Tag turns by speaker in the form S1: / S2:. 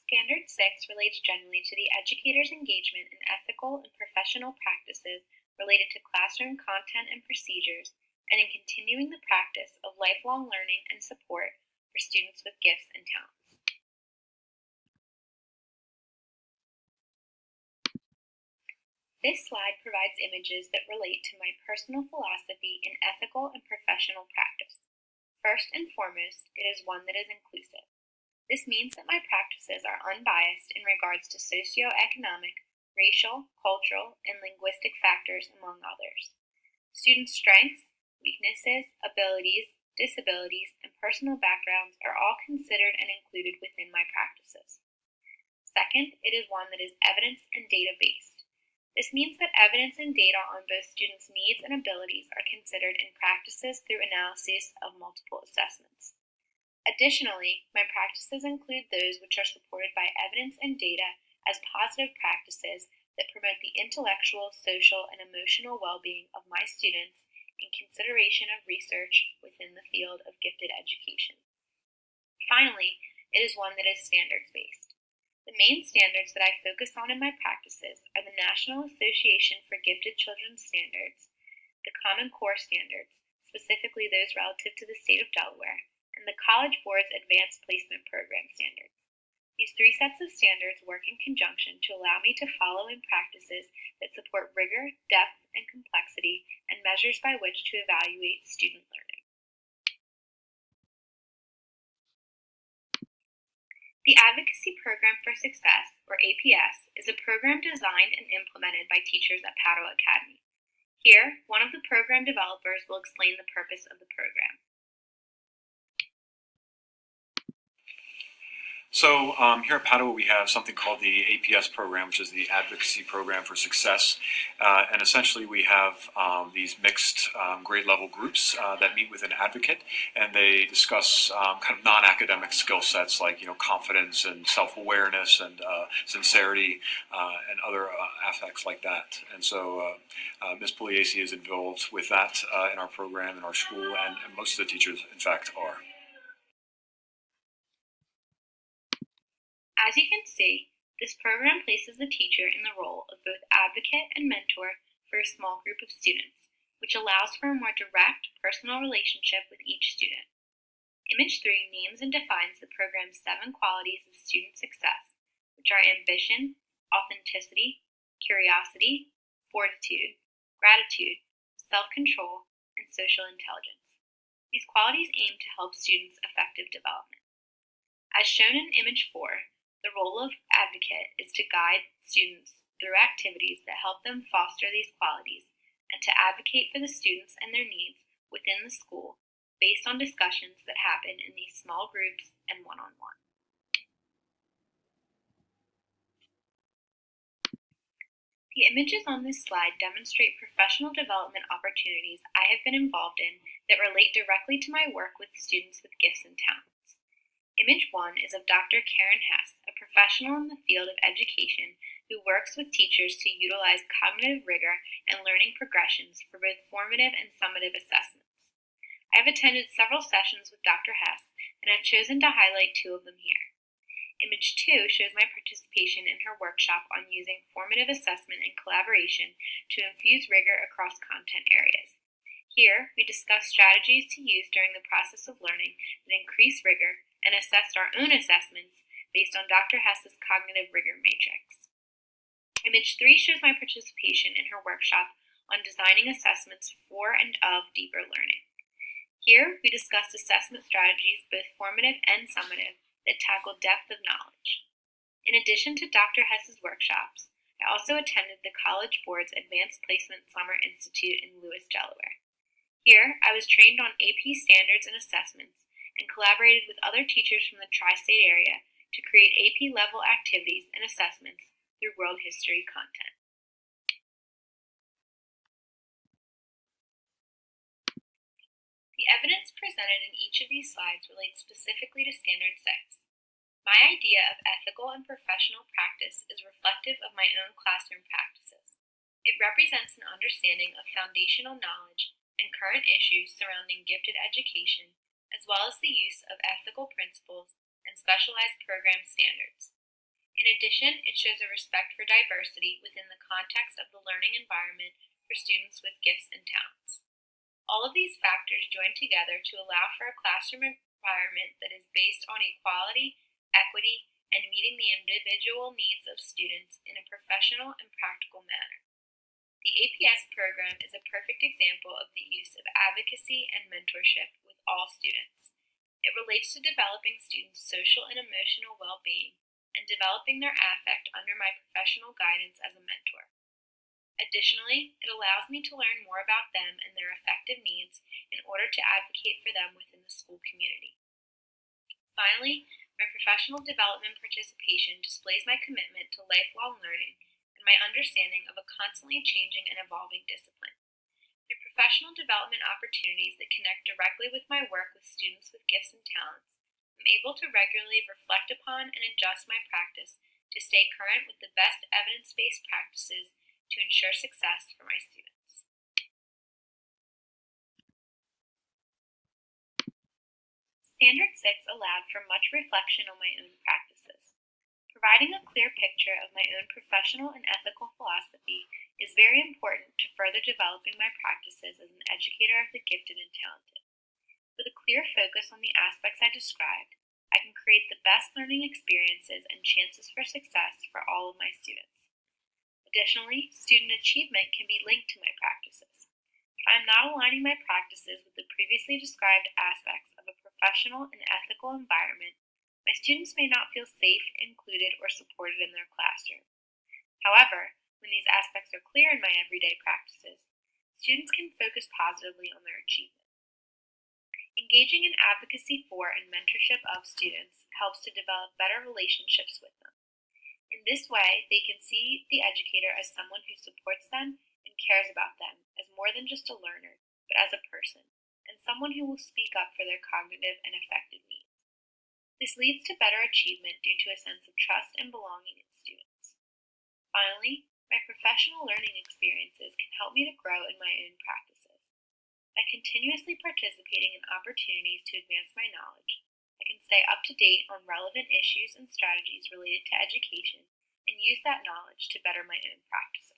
S1: Standard 6 relates generally to the educator's engagement in ethical and professional practices related to classroom content and procedures, and in continuing the practice of lifelong learning and support for students with gifts and talents. This slide provides images that relate to my personal philosophy in ethical and professional practice. First and foremost, it is one that is inclusive. This means that my practices are unbiased in regards to socioeconomic, racial, cultural, and linguistic factors, among others. Students' strengths, weaknesses, abilities, disabilities, and personal backgrounds are all considered and included within my practices. Second, it is one that is evidence and data-based. This means that evidence and data on both students' needs and abilities are considered in practices through analysis of multiple assessments. Additionally, my practices include those which are supported by evidence and data as positive practices that promote the intellectual, social, and emotional well-being of my students in consideration of research within the field of gifted education. Finally, it is one that is standards-based. The main standards that I focus on in my practices are the National Association for Gifted Children's Standards, the Common Core Standards, specifically those relative to the state of Delaware, and the College Board's Advanced Placement Program standards. These three sets of standards work in conjunction to allow me to follow in practices that support rigor, depth, and complexity, and measures by which to evaluate student learning. The Advocacy Program for Success, or APS, is a program designed and implemented by teachers at Padua Academy. Here, one of the program developers will explain the purpose of the program.
S2: So here at Padua, we have something called the APS program, which is the Advocacy Program for Success. And essentially, we have these mixed grade level groups that meet with an advocate, and they discuss kind of non-academic skill sets like confidence and self-awareness and sincerity and other aspects like that. And so Ms. Pugliese is involved with that in our program, in our school, and most of the teachers, in fact, are.
S1: As you can see, this program places the teacher in the role of both advocate and mentor for a small group of students, which allows for a more direct, personal relationship with each student. Image 3 names and defines the program's 7 qualities of student success, which are ambition, authenticity, curiosity, fortitude, gratitude, self-control, and social intelligence. These qualities aim to help students' effective development. As shown in Image 4, the role of advocate is to guide students through activities that help them foster these qualities and to advocate for the students and their needs within the school based on discussions that happen in these small groups and one-on-one. The images on this slide demonstrate professional development opportunities I have been involved in that relate directly to my work with students with gifts and talents. Image 1 is of Dr. Karen Hess, a professional in the field of education who works with teachers to utilize cognitive rigor and learning progressions for both formative and summative assessments. I have attended several sessions with Dr. Hess and have chosen to highlight 2 of them here. Image 2 shows my participation in her workshop on using formative assessment and collaboration to infuse rigor across content areas. Here, we discuss strategies to use during the process of learning that increase rigor and assessed our own assessments based on Dr. Hess's cognitive rigor matrix. Image 3 shows my participation in her workshop on designing assessments for and of deeper learning. Here, we discussed assessment strategies, both formative and summative, that tackle depth of knowledge. In addition to Dr. Hess's workshops, I also attended the College Board's Advanced Placement Summer Institute in Lewis, Delaware. Here, I was trained on AP standards and assessments and collaborated with other teachers from the tri-state area to create AP-level activities and assessments through world history content. The evidence presented in each of these slides relates specifically to Standard 6. My idea of ethical and professional practice is reflective of my own classroom practices. It represents an understanding of foundational knowledge and current issues surrounding gifted education, as well as the use of ethical principles and specialized program standards. In addition, it shows a respect for diversity within the context of the learning environment for students with gifts and talents. All of these factors join together to allow for a classroom environment that is based on equality, equity, and meeting the individual needs of students in a professional and practical manner. The APS program is a perfect example of the use of advocacy and mentorship with all students. It relates to developing students' social and emotional well-being and developing their affect under my professional guidance as a mentor. Additionally, it allows me to learn more about them and their affective needs in order to advocate for them within the school community. Finally, my professional development participation displays my commitment to lifelong learning and my understanding of a constantly changing and evolving discipline. Through professional development opportunities that connect directly with my work with students with gifts and talents, I'm able to regularly reflect upon and adjust my practice to stay current with the best evidence-based practices to ensure success for my students. Standard 6 allowed for much reflection on my own practices. Providing a clear picture of my own professional and ethical philosophy is very important to further developing my practices as an educator of the gifted and talented. With a clear focus on the aspects I described, I can create the best learning experiences and chances for success for all of my students. Additionally, student achievement can be linked to my practices. If I am not aligning my practices with the previously described aspects of a professional and ethical environment, my students may not feel safe, included, or supported in their classroom. However, when these aspects are clear in my everyday practices, students can focus positively on their achievement. Engaging in advocacy for and mentorship of students helps to develop better relationships with them. In this way, they can see the educator as someone who supports them and cares about them as more than just a learner, but as a person, and someone who will speak up for their cognitive and affective needs. This leads to better achievement due to a sense of trust and belonging in students. Finally, my professional learning experiences can help me to grow in my own practices. By continuously participating in opportunities to advance my knowledge, I can stay up to date on relevant issues and strategies related to education and use that knowledge to better my own practices.